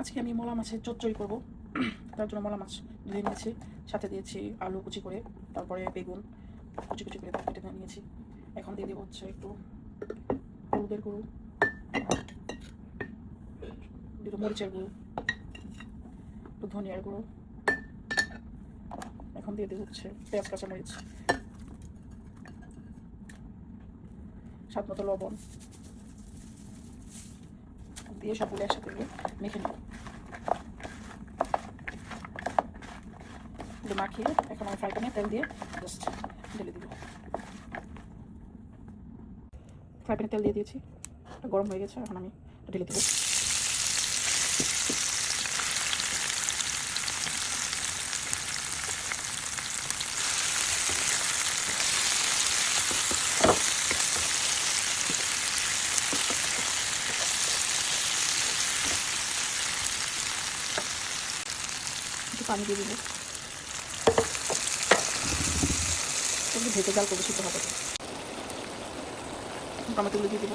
আজকে আমি মলা মাছের চচ্চড়ি করব। তার জন্য মলা মাছ ধুয়ে নিয়েছি, সাথে দিয়েছি আলু কুচি করে, তারপরে বেগুন কুচি কুচি করে কেটে নিয়েছি। এখন দিয়ে দেবো হচ্ছে একটু হলুদের গুঁড়ো, একটু মরিচের গুঁড়ো, একটু ধনিয়ার গুঁড়ো। এখন দিয়ে দেবো হচ্ছে পেঁয়াজ কাঁচামরিচ, স্বাদ মতো লবণ দিয়ে সবগুলো একসাথে দিয়ে মেখে নেব। মাখিয়ে এখন আমি ফ্রাই প্যানে তেল দিয়ে জাস্ট ঢেলে দিব। ফ্রাই প্যানে তেল দিয়ে দিয়েছি, গরম হয়ে গেছে, এখন আমি ঢেলে দেবো। একটু পানি দিয়ে দিব, ভেজে জাল করে সিদ্ধ হবে। টমেটোগুলো দিয়ে দিব।